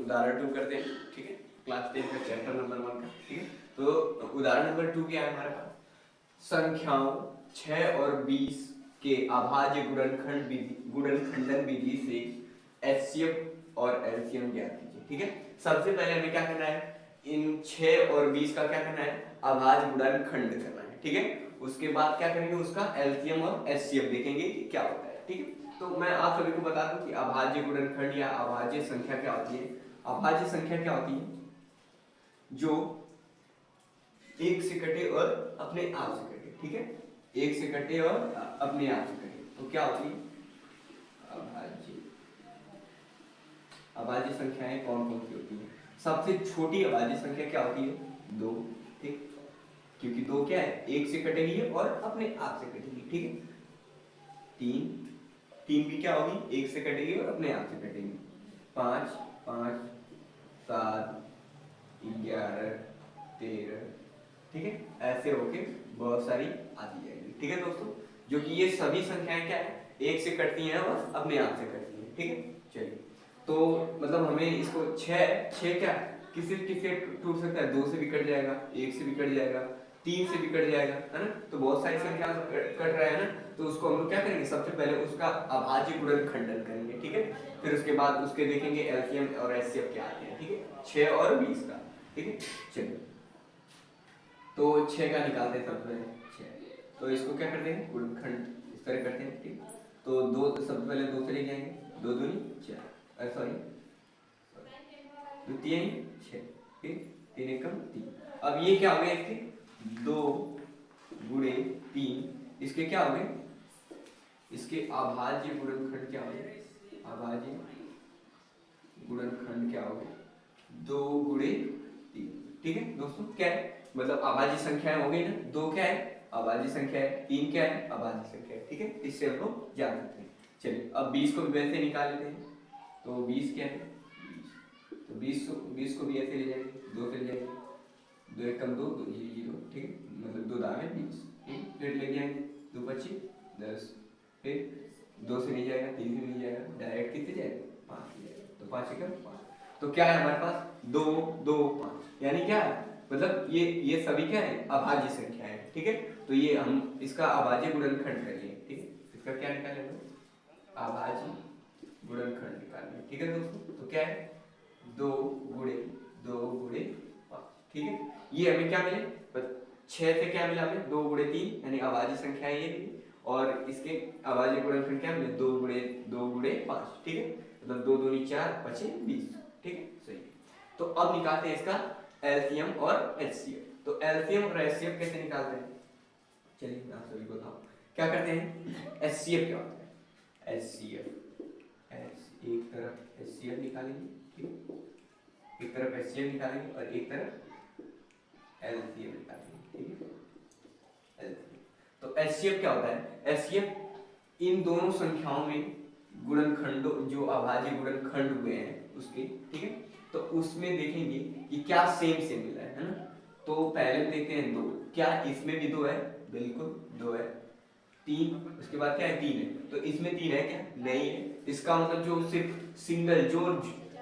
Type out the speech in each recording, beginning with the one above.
उदाहरण 2 करते हैं, ठीक है, क्लास 10 का चैप्टर नंबर 1 का, ठीक है। तो उदाहरण नंबर 2 क्या है हमारे पास, संख्याओं 6 और 20 के अभाज्य गुणनखंडन विधि से एचसीएफ और एलसीएम ज्ञात कीजिए, ठीक है। सबसे पहले हमें क्या करना है, इन 6 और 20 का क्या करना है, अभाज्य गुणनखंड करना है, ठीक है। उसके बाद क्या करेंगे, उसका एलसीएम और एचसीएफ देखेंगे कि क्या होता है, ठीक है। तो मैं आप सभी को बता दूं कि अभाज्य गुणनखंड या अभाज्य संख्या क्या होती है। अभाज्य संख्या क्या होती है, जो एक से कटे और अपने आप से कटे, ठीक है, एक से कटे और अपने आप से कटे, तो क्या होती है अभाज्य। अभाज्य संख्याएं कौन कौन सी होती हैं, सबसे छोटी अभाज्य संख्या क्या होती है, 2, ठीक, क्योंकि 2 क्या है, एक से कटेगी और अपने आप से कटेगी, ठीक है। 3 भी क्या होगी, एक से कटेगी और अपने आप से कटेगी। 5, 5, 7, 11, 13, ठीक है, ऐसे होके बहुत सारी आती जाएगी, ठीक है दोस्तों, जो कि ये सभी संख्याएं क्या है, एक से कटती हैं और अपने आप से कटती हैं, ठीक है। चलिए, तो मतलब हमें इसको 6 क्या किसी किसी टूट सकता है, 2 से भी कट जाएगा, 1 से भी कट जाएगा, 3 से भी कट जाएगा, है ना। तो बहुत सारी संख्या कट रहा है ना, तो उसको हम लोग क्या करेंगे, सबसे पहले उसका अभाज्य गुणनखंडन करेंगे, ठीक है। फिर उसके बाद उसके देखेंगे एलसीएम और एचसीएफ क्या आते हैं, ठीक है, 6 और 20 का, ठीक है। चलिए, तो 6 का निकालते हैं सबसे पहले 6, तो इसको क्या करते हैं, गुणनखंड इस तरह करते हैं, ठीक। तो 2 सबसे पहले 2 से लेके आएंगे, 2 दूनी 4, सॉरी द्वितीय 6, ठीक, 3 एकम 3। अब ये क्या हो गया, इसके 2 गुणे 3, इसके क्या हो गए, इसके अभाज्य गुणनखंड क्या हो गए, अभाज्य गुणनखंड क्या हो गए, 2 गुणे 3, ठीक है दोस्तों। क्या है, मतलब अभाज्य संख्याएं हो गई ना, 2 क्या है अभाज्य संख्या है, 3 क्या है अभाज्य संख्या है, ठीक है, इससे हम लोग जान सकते हैं। चलिए, अब 20 को भी वैसे निकाल लेते हैं, तो 20 क्या है, 20, तो 20 को भी ऐसे ले जाएंगे, 2 से ले जाएंगे, 2 एकम 2, 2 0, ठीक है, मतलब 2 दावे 20, ठीक, फिर ले जाएंगे 2 25 10, फिर 2 से नहीं जाएगा, 3 से नहीं जाएगा, डायरेक्ट कितने जाएगा 5 से जाएगा, तो 5 एकम 5। तो क्या है हमारे पास 2 2 5, यानी क्या है, मतलब ये सभी क्या है अभाज्य संख्या है, ठीक है। तो ये हम इसका अभाज्य गुणनखंड करेंगे, ठीक है, इसका क्या निकालेंगे, अभाज्य गुणनखंड निकालेंगे, ठीक है दोस्तों। तो क्या है 2 गुणे 2 गुणे 5, ठीक है। ये हमें क्या मिले, 6 से क्या मिला हमें, 2 गुणे 3, यानी अभाज्य संख्या है ये, और इसके अभाज्य गुणनखंड क्या मिले, 2 गुणे 5, ठीक है, मतलब 2 दूनी 4 5 20, ठीक है, सही। तो अब निकालते हैं इसका एलसीएम और एचसीएफ। तो एलसीएम और एचसीएफ कैसे निकालते हैं, चलिए मैं आप सभी को बताऊं। क्या करते हैं, एचसीएफ क्या होता है, एचसीएफ एक तरफ एचसीएफ निकालेंगे, ठीक, एक तरफ एचसीएफ निकालेंगे और एक तरफ एलसीएम निकालेंगे, ठीक है, एलसीएम। तो एचसीएफ क्या होता है, एचसीएफ इन दोनों संख्याओं में गुणनखंडों जो अभाज्य गुणनखंड हुए हैं उसके, ठीक है, तो उसमें देखेंगे कि क्या सेम मिला है ना। तो पहले देखते हैं 2, क्या इसमें भी 2 है, बिल्कुल 2 है। 3, उसके बाद क्या है 3 है, तो इसमें 3 है क्या, नहीं है। इसका मतलब जो सिर्फ सिंगल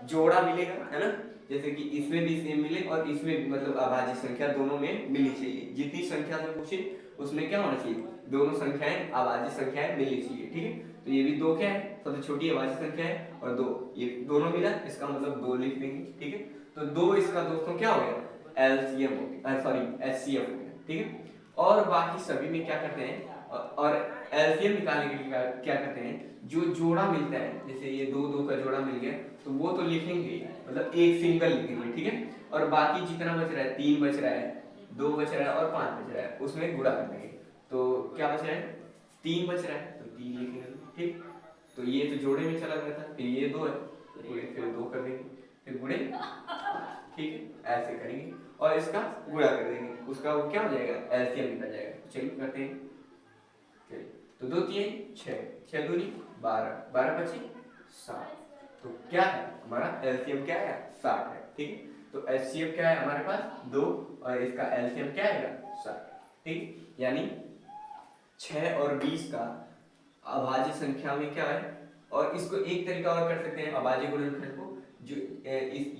जोड़ा मिलेगा, है ना, जैसे कि इसमें भी सेम मिले और इसमें भी, मतलब अभाज्य संख्या दोनों में मिलनी चाहिए, जितनी संख्या से पूछे उसमें क्या होना चाहिए, दोनों संख्याएं अभाज्य संख्याएं मिलनी चाहिए, ठीक है। तो ये भी 2 क्या है, सबसे छोटी अभाज्य संख्या है, और 2 ये दोनों मिला, इसका मतलब 2 लिख देंगे, ठीक है। तो 2 इसका दोस्तों क्या हो गया, एलसीएम हो गया, सॉरी एचसीएफ हो गया, ठीक है। और बाकी सभी में क्या करते हैं, और एलसीएम निकालने के लिए क्या करते हैं, जो जोड़ा मिलता है, जैसे ये 2 2 का जोड़ा मिल गया, तो वो तो लिखेंगे, मतलब एक सिंगल लिखेंगे, ठीक है। और बाकी जितना बच रहा है, 3 बच रहा है, 2 बच रहा है और 5 बच रहा है, उसमें गुणा कर देंगे। तो क्या बच रहा है, 3 बच रहा है, तो 3 लिखेंगे, ठीक। तो ये तो जोड़े में चला गया था, फिर ये 2 है, फिर 2 कर देंगे, फिर गुणे, ठीक है, ऐसे करेंगे और इसका गुणा कर देंगे, उसका वो क्या हो जाएगा, एलसीएम निकल जाएगा। चलिए करते हैं, चलिए, तो 2 3 6, 6 दूनी 12, 12 25 60, तो क्या है हमारा एलसीएम क्या है 60 है, ठीक है। तो एचसीएफ क्या है हमारे पास 2 और इसका एलसीएम क्या आएगा 60, ठीक, यानी 6 और 20 का अभाज्य संख्या में क्या है, और इसको एक तरीका और कर सकते हैं अभाज्य गुणनखंड को, जो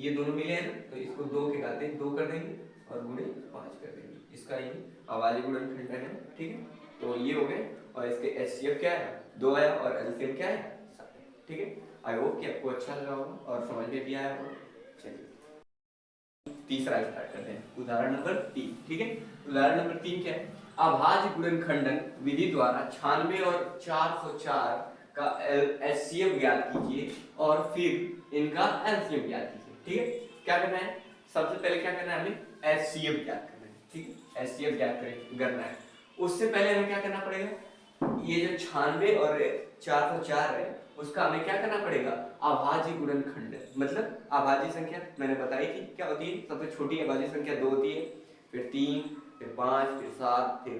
ये दोनों मिले हैं ना, तो इसको 2 के घाते 2 कर देंगे और गुणे 5 कर देंगे। इसका ये अभाज्य गुणनखंड है, ठीक है। तो ये हो गए, और इसके एचसीएफ क्या है 2 आया और एलसीएम क्या है 7, ठीक है। आई होप कि आपको अच्छा लगा होगा और समझ में भी आया होगा। चलिए तीसरा स्टार्ट करते हैं, उदाहरण नंबर 3, ठीक है। उदाहरण नंबर 3 क्या है, अभाज्य गुणनखंडन विधि द्वारा 96 और 404 का एचसीएफ ज्ञात कीजिए और फिर इनका एलसीएम ज्ञात कीजिए, ठीक है। क्या करना है, सबसे पहले क्या करना है, हमें एचसीएफ ज्ञात करना है, ठीक है। एचसीएफ ज्ञात करना है, उससे पहले हमें क्या करना पड़ेगा, ये जो 96 और 404 है उसका हमें क्या करना पड़ेगा, अभाज्य गुणनखंड, मतलब अभाज्य संख्या मैंने बताई थी क्या होती है, सबसे छोटी अभाज्य संख्या 2 होती है, फिर 3, फिर 5, फिर 7, फिर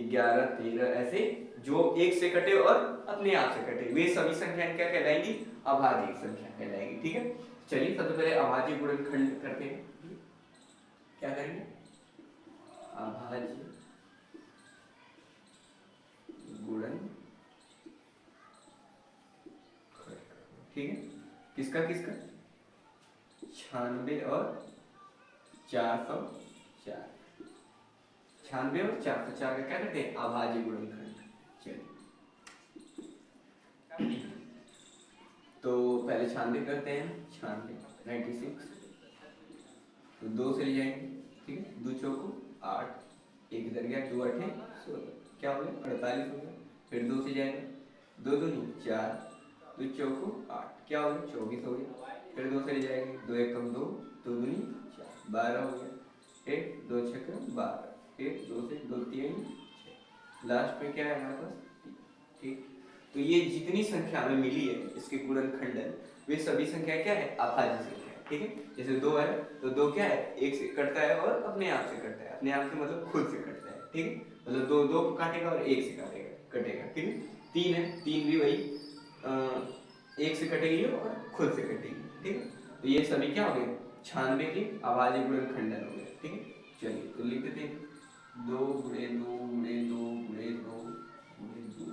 11, 13, ऐसे जो 1 से कटे और अपने आप से कटे वे सभी संख्याएं क्या कहलाएंगी, अभाज्य संख्या कहलाएगी, ठीक है। चलिए सबसे पहले अभाज्य गुणनखंड करते हैं, क्या करेंगे, अभाज्य गुणन, ठीक है। किसका किसका, 96 और 404, 96 और 404 का क्या करते हैं, अभाज्य गुणनखंड। चलिए तो पहले 96 करते हैं, 96 तो 2 से ले जाएंगे, ठीक है। 2 चौको 8, 1 इधर गया, 2 8 16, क्या हो गया 48 हो गया। फिर 2 से जाएंगे, 2 2 4, 2 चौको 8, क्या हो गया 24 हो गया। फिर 2 से ले जाएंगे, 2 1 कम 2, 2 2 4, 12 हो गया। 1 2 6 12, 1 2 से 2 3 6, लास्ट में क्या है हमारे पास, ठीक। तो ये जितनी संख्या हमें मिली है इसके गुणनखंडन, वे सभी संख्या क्या है, अभाज्य संख्या, ठीक है। जैसे 2 है तो 2 क्या है, 1 से कटता है और अपने आप से कटता है, अपने आप से मतलब खुद से कटता है, ठीक है। मतलब 2 2 को काटेगा और 1 से कटेगा, ठीक है। 3 है, 3 भी वही 1 से कटेगी और खुद से कटेगी, ठीक है। तो ये सभी क्या हो गए, 96 के अभाज्य गुणनखंडन हो गए, ठीक है। चलिए तो लिख देते हैं, 2 गुणे 2 गुणे 2 गुणे 2 गुणे 2,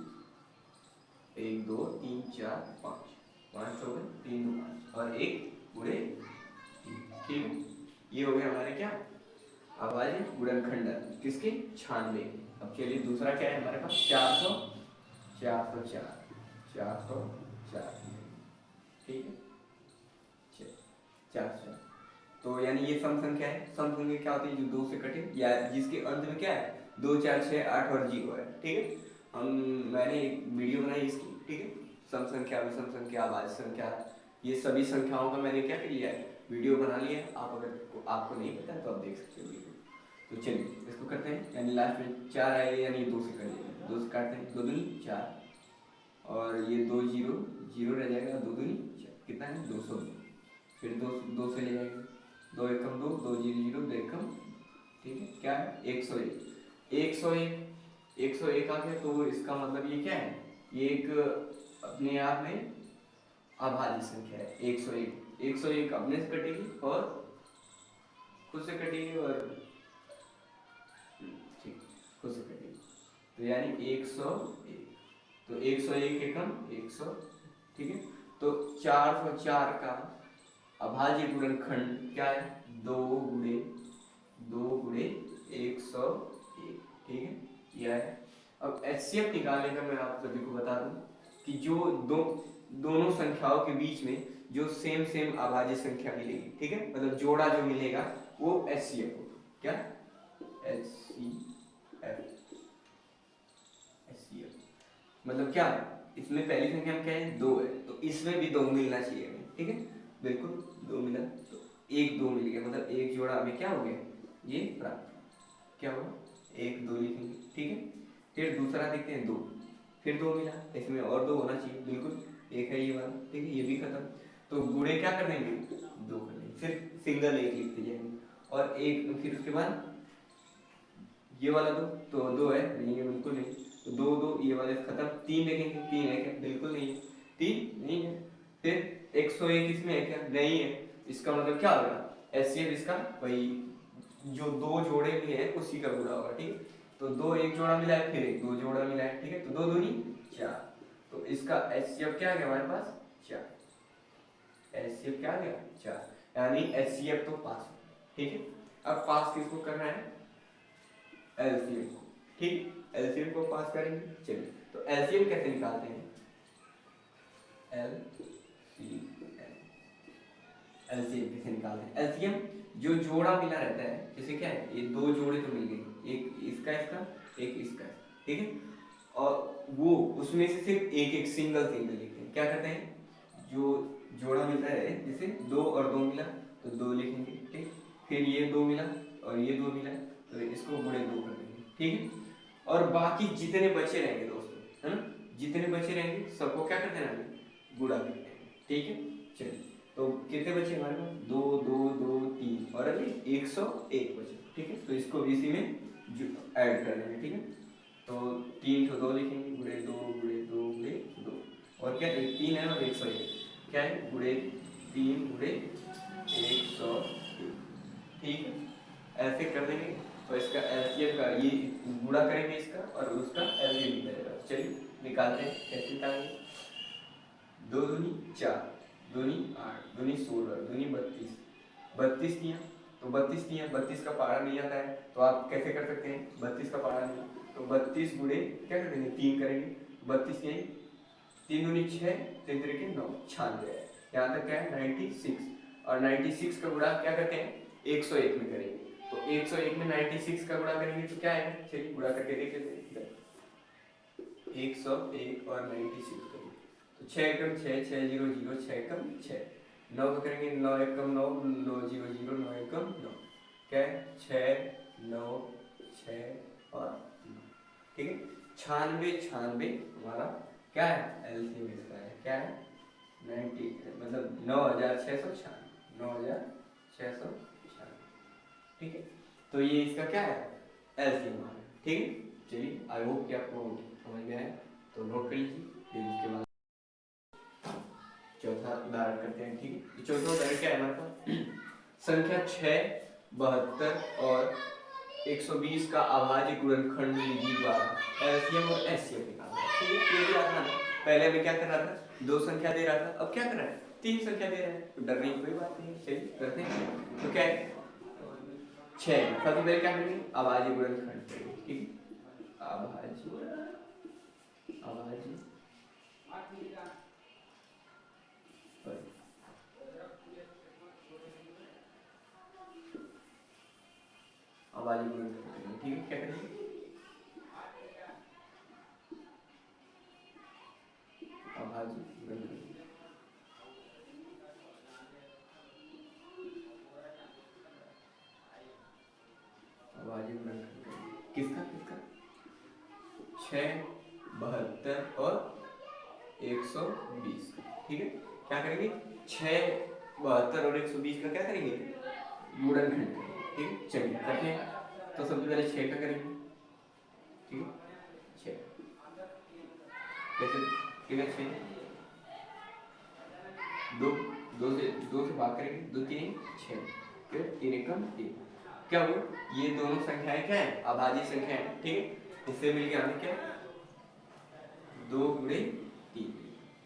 1 2 3 4 5, 5 हो गए, 3 2 5 और 1 गुणे 3, ठीक है। ये हो गए हमारे क्या, अभाज्य गुणनखंडन किसके, 96। अब चलिए दूसरा क्या है हमारे पास, 404, 404, ठीक है। 404 तो यानी ये सम संख्या है, सम संख्या क्या होती है, जो 2 से कटे या जिसके अंत में क्या है 2 4 6 8 और 0 है, ठीक है। मैंने एक वीडियो बनाई इसकी, ठीक है, सम संख्या, विषम संख्या, अभाज्य संख्या, ये सभी संख्याओं का मैंने क्या किया है, वीडियो बना लिया है। आप अगर आपको नहीं पता है तो आप देख सकते हो वीडियो। तो चलिए इसको करते हैं, यानी लास्ट में 4 आएगा, यानी 2 से कट जाएगा, 2 से काटते हैं, 2 दूनी 4 और ये 2 0 0 रह जाएगा, 2 दूनी 4, कितना है 202। फिर 2 से ले जाएंगे, 2 1 कम 2, 2 0 0, 2 1 कम, ठीक है, क्या है 101, 101 आ गया। तो इसका मतलब ये क्या है, ये एक अपने आप में अभाज्य संख्या है, 101 अपने से कटेगी और खुद से कटेगी और ठीक खुद से कटेगी, तो यानी 101, तो 101 एकम 100, ठीक है। तो 404 का अभाज्य गुणनखंड क्या है, 2 गुणे 101, ठीक है, यह है। अब एचसीएफ निकालने का मैं आप सभी को बता दूं कि जो दोनों संख्याओं के बीच में जो सेम अभाज्य संख्या मिलेगी, ठीक है, मतलब जोड़ा जो मिलेगा वो एचसीएफ होगा, क्या एचसीएफ मतलब क्या है, इसमें पहली संख्या में क्या है 2 है, तो इसमें भी 2 मिलना चाहिए हमें, ठीक है, बिल्कुल 2 मिला, तो 1 2 मिल गया, मतलब एक जोड़ा हमें क्या हो गया, ये प्राप्त, क्या हुआ 1 2 लिखेंगे, ठीक है। फिर दूसरा देखते हैं 2, फिर 2 मिला, इसमें और 2 होना चाहिए, बिल्कुल 1 है ये वाला, ठीक है, ये भी खत्म। तो गुणे क्या कर देंगे 2 कर देंगे, सिर्फ सिंगल 1 लिखते जाएंगे और 1, फिर उसके बाद ये वाला 2, तो 2 है नहीं है, बिल्कुल नहीं, तो 2 2 ये वाले खत्म। 3 देखेंगे, 3 है क्या, बिल्कुल नहीं है, 3 नहीं है। फिर 101 इसमें है क्या, नहीं है, इसका मतलब क्या होगा एचसीएफ इसका वही जो 2 जोड़े भी हैं उसी का पूरा होगा, ठीक है। तो 2 एक जोड़ा मिला है, फिर 1 2 जोड़ा मिला है, ठीक है, तो 2 दूनी 4, तो इसका एचसीएफ क्या है हमारे पास 4, HCF क्या आ गया 4, यानी HCF तो पास। ठीक है, अब पास किसको करना है, LCM को। ठीक, LCM को पास करेंगे। चलिए, तो LCM कैसे निकालते हैं, LCM कैसे निकालते हैं, LCM जो जोड़ा मिला रहता है, जैसे क्या है, ये दो जोड़े तो मिल गए, एक इसका एक इसका, ठीक है, और वो उसमें से सिर्फ एक एक सिंगल लिखते हैं। क्या करते हैं, जो जोड़ा मिलता है, जैसे 2 और 2 मिला तो 2 लिखेंगे, ठीक, फिर ये 2 मिला और ये 2 मिला तो इसको गुणे 2 कर देंगे, ठीक है, और बाकी जितने बचे रहेंगे दोस्तों, है ना, जितने बचे रहेंगे सबको क्या कर देना है, गुणा कर देंगे, ठीक है। चलिए, तो कितने बचे हमारे पास, 2 2 2 3 और अभी 101 बचे, ठीक है, तो इसको इसी में ऐड कर देंगे, ठीक है, तो 3 तो 2 लिखेंगे, गुणे 2 गुणे 2 गुणे 2, और क्या 3 है और 101 क्या है, गुणे 3 गुणे 101, ठीक है, ऐसे कर देंगे, और इसका एलसीएम का ये गुणा करेंगे इसका और उसका एलसीएम निकलेगा। चलिए निकालते हैं, कैसे निकालेंगे, 2 दूनी 4, दूनी 8, दूनी 16, दूनी 32, 32 दिया तो 32 दिया, 32 का पारा नहीं आता है तो आप कैसे कर सकते हैं, 32 का पारा नहीं तो 32 गुणे क्या कर देंगे, 3 करेंगे, 32 नहीं, 3 दूनी 6, 3 तरीके 9, 96 है, यहाँ तक क्या है 96, और 96 का गुणा क्या करते हैं 101 में करेंगे, तो 101 में 96 का गुणा करेंगे तो क्या आएगा, चलिए गुणा करके देख लेते हैं, 101 और 96 करेंगे तो 6 एकम 6, 6 0 0, 6 एकम 6, 9 का करेंगे 9 एकम 9, 9 0 0, 9 एकम 9, क्या है 6 9 6 और 9, ठीक है, 96 96 हमारा क्या है, एलसीएम इसका है, क्या है 90, मतलब 9696, 9696, ठीक है, तो ये इसका क्या है एलसीएम, ठीक है। चलिए, आई होप कि आपको समझ में आया, तो नोट कर लीजिए, फिर उसके बाद चौथा उदाहरण करते हैं, ठीक है। चौथा उदाहरण क्या है हमारे पास, संख्या 6, 72 और 120 का अभाज्य गुणनखंड विधि द्वारा एलसीएम और एचसीएफ निकालना है, ठीक है, ये भी आसान है। पहले हमें क्या कर रहा था, 2 संख्या दे रहा था, अब क्या कर रहा है 3 संख्या दे रहा है, तो डरने की कोई बात नहीं है, चलिए करते हैं। तो क्या है 6, सबसे पहले क्या करेंगे, अभाज्य गुणनखंड करेंगे, ठीक है, अभाज्य अभाज्य गुणनखंड करेंगे, ठीक है, क्या करेंगे अभाज्य गुणनखंड, अभाज्य गुणनखंड करेंगे, किसका किसका 6, 72 और 120, ठीक है, क्या करेंगे 6, 72 और 120 का क्या करेंगे गुणनखंड करेंगे, ठीक है। चलिए करते हैं, तो सबसे पहले 6 का करेंगे, ठीक है, 6 कैसे, ठीक है 6, 2 से भाग करेंगे, 2 3 6, फिर 3 एकम 3, क्या हुआ, ये दोनों संख्याएं क्या है अभाज्य संख्याएं, ठीक है, इससे मिल गया हमें क्या 2 गुणे 3,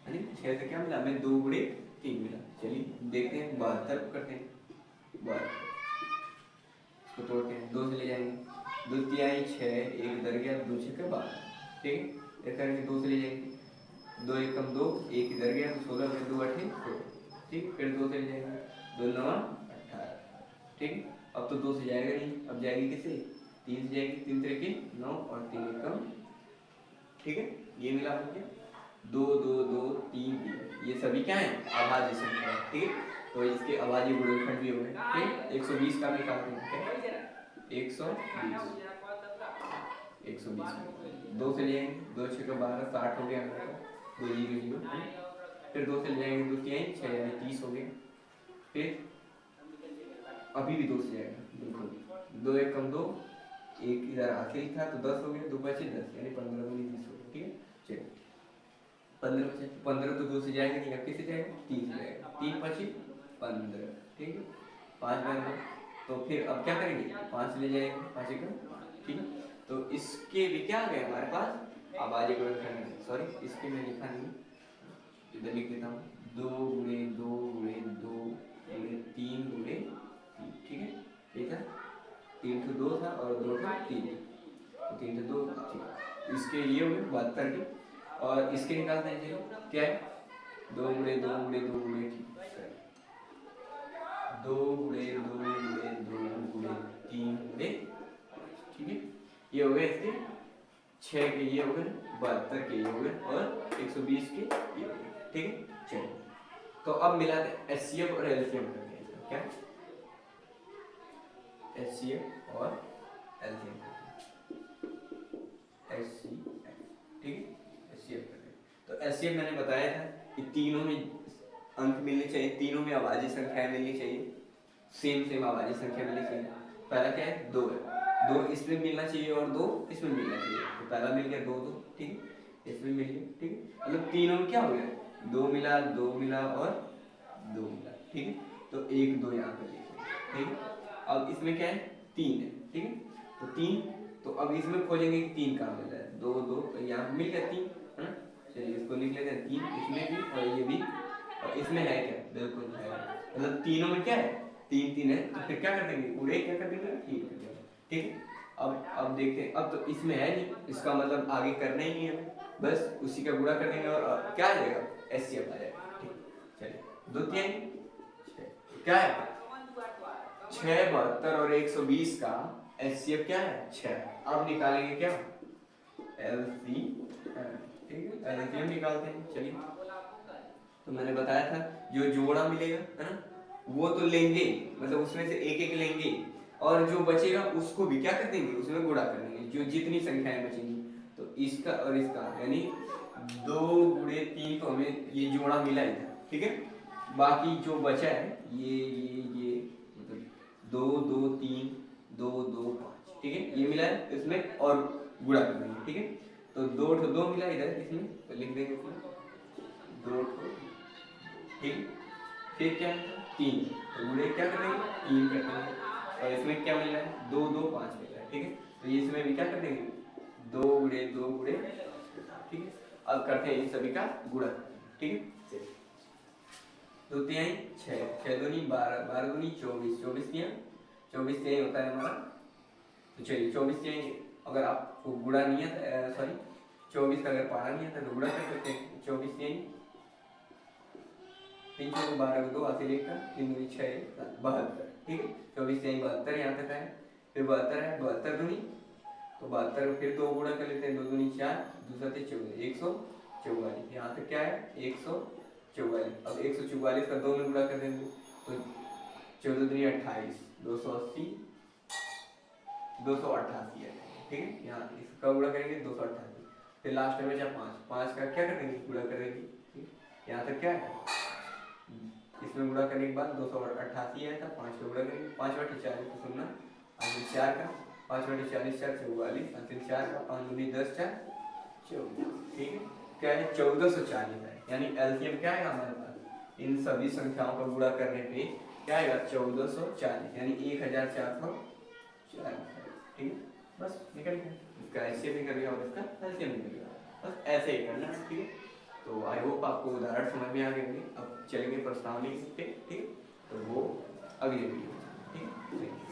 यानी 6 से क्या मिला हमें 2 गुणे 3 मिला। चलिए देखते हैं 72 को करते हैं, 72 इसको तोड़ते हैं, 2 से ले जाएंगे, 2 तिहाई 6, 1 इधर गया, 2 6 के 12, ठीक है, एक करेंगे 2 से ले जाएंगे, 2 एकम 2, 1 इधर गया तो 16 में 2 8 16, ठीक, फिर 2 से ले जाएंगे, 2 9 18, ठीक, अब तो 2 से जाएगा नहीं, अब जाएगी किसे 3 से जाएगी, 3 तरीके 9 और 3 एकम, ठीक है, ये मिला मुझे 2 2 2 3 3, ये सभी क्या है अभाज्य संख्या है, ठीक है, तो इसके अभाज्य गुणनखंड भी हो गए, ठीक, 120 का भी निकालते हैं, 120 2 से ले जाएंगे, 2 6 का 12, 60 हो गया हमारे पास, 2 0 0, फिर 2 से ले जाएंगे, 2 3 6 यानी 30 हो गया, फिर अभी भी 2 से जाएगा, बिल्कुल 2 एकम 2, 1 इधर आखिरी था तो 10 हो गया, 2 बचे 10 यानी 15 में 20 हो गया, ठीक है। चलिए 15 बचे, 15 तो 2 से जाएगा नहीं, अब किससे जाएगा 3 से जाएगा, 3 5 15, ठीक है, 5 बन, तो फिर अब क्या करेंगे 5 ले जाएंगे, 5 एकम, ठीक है, तो इसके भी क्या आ गए हमारे पास अभाज्य गुणनखंड, सॉरी इसके में लिखा नहीं, इधर लिख देता हूँ 2 गुणे 2 गुणे 2 गुणे 3 गुणे 3, ठीक है। ये था 3 तो 2 था और 2 था 3, तो 3 तो 2, ठीक है। इसके ये हो गए 72 के, और इसके निकालते हैं चलिए क्या है 2 गुणे 2 गुणे 2 गुणे 2 गुणे 2 गुणे 2 गुणे 3 गुणे, ठीक है। ये हो गए इसके 6 के, ये हो गए 72 के, ये हो गए और 120 के ये हो गए, ठीक है। चलिए तो अब मिलाते हैं HCF और LCM करके, क्या HCF और LCM HCF, ठीक है। HCF करके तो HCF मैंने बताया था कि तीनों में अंक मिलने चाहिए, तीनों में अभाज्य संख्याएं मिलनी चाहिए, सेम अभाज्य संख्या मिलनी चाहिए। पहला क्या है 2 है, 2 इसमें मिलना चाहिए और 2 इसमें मिलना चाहिए, तो पहला मिल गया 2 2, ठीक है। इसमें मिल गया, ठीक है। मतलब तीनों में क्या हो गया 2 मिला 2 मिला और 2 मिला, ठीक है। तो 1 2 यहाँ पे लिखे, ठीक है। अब इसमें क्या है 3 है, ठीक है। तो 3, तो अब इसमें खोजेंगे कि 3 कहाँ मिल रहा है 2 2, तो यहाँ मिल गया 3, है ना। चलिए इसको लिख लेते हैं 3, इसमें भी और ये भी, और इसमें है क्या बिल्कुल है, मतलब तीनों में क्या है 3 3 है, तो फिर क्या कर देंगे उड़े क्या कर देंगे 3 कर देंगे, ठीक है। अब देखते हैं, अब तो इसमें है नहीं, इसका मतलब आगे करना ही नहीं है, बस उसी का गुणा कर देंगे और क्या आ जाएगा HCF आ जाएगा, ठीक। चलिए द्वितीय क्या है 6 72 और 120 का HCF क्या है 6। अब निकालेंगे क्या LCM, ठीक है। LCM निकालते हैं, चलिए। तो मैंने बताया था जो जोड़ा मिलेगा है ना, वो तो लेंगे, मतलब उसमें से एक एक लेंगे, और जो बचेगा उसको भी क्या कर देंगे उसमें गुणा कर देंगे, जो जितनी संख्याएं बचेंगी। तो इसका और इसका यानी 2 गुणे 3 तो हमें ये जोड़ा मिला ही था, ठीक है। बाकी जो बचा है ये मतलब 2 2 3 2 2 5, ठीक है। ये मिला है इसमें और गुणा कर देंगे, ठीक है। तो 2 तो 2 मिला इधर इसमें, तो लिख देंगे इसमें 2 तो, ठीक। फिर क्या है 3, तो गुणे क्या करेंगे 3 कर देंगे, और इसमें क्या मिल रहा है 2 2 5 मिल रहा है, ठीक है। तो ये इसमें भी क्या कर देंगे 2 गुणे 2 गुणे, ठीक है। अब करते हैं इन सभी का गुणा, ठीक है। दो तिहाई 6 6 दूनी 12 12 दूनी 24 24 तिहाई होता है हमारा। तो चलिए 24 तिहाई अगर आपको गुणा नहीं है, सॉरी 24 का अगर पारा नहीं आता तो गुणा कर सकते हैं। 24 तिहाई 3 4 12 2 हासिल 1 का 3 दूनी 6 72, ठीक है। 24 तिहाई 72 यहाँ तक है, फिर 72 है 72 दूनी, तो 72 फिर 2 गुणा कर लेते हैं, 2 दूनी 4 दूसरा 14 144, यहाँ तक क्या है 144। अब 144 का 2 में गुणा कर देंगे तो 14 दूनी 28 280 288 है, ठीक है। यहाँ इसका गुणा करेंगे 288, फिर लास्ट में बचा 5 5 का क्या कर देंगे गुणा करेंगे, ठीक। यहाँ तक क्या है इसमें गुणा करने के बाद 288 आया था, 5 का गुणा करेंगे 5 बटे 40 तो सुनना, आगे 4 का 5 बटे 40 4 44, अंतिम 4 का 5 दूनी 10 4 14, ठीक है। क्या है 1440 है, यानी LCM क्या है हमारे पास इन सभी संख्याओं का गुणा करने पे क्या आएगा 1440, यानी 1440, ठीक है। बस निकल गया, इसका HCF निकल गया और इसका LCM निकल गया, बस ऐसे ही करना है, ठीक है। तो आई होप आपको उदाहरण समझ में आ गए होंगे। अब चलेंगे प्रश्नावली पे, ठीक है। तो वो अगली वीडियो में, ठीक है।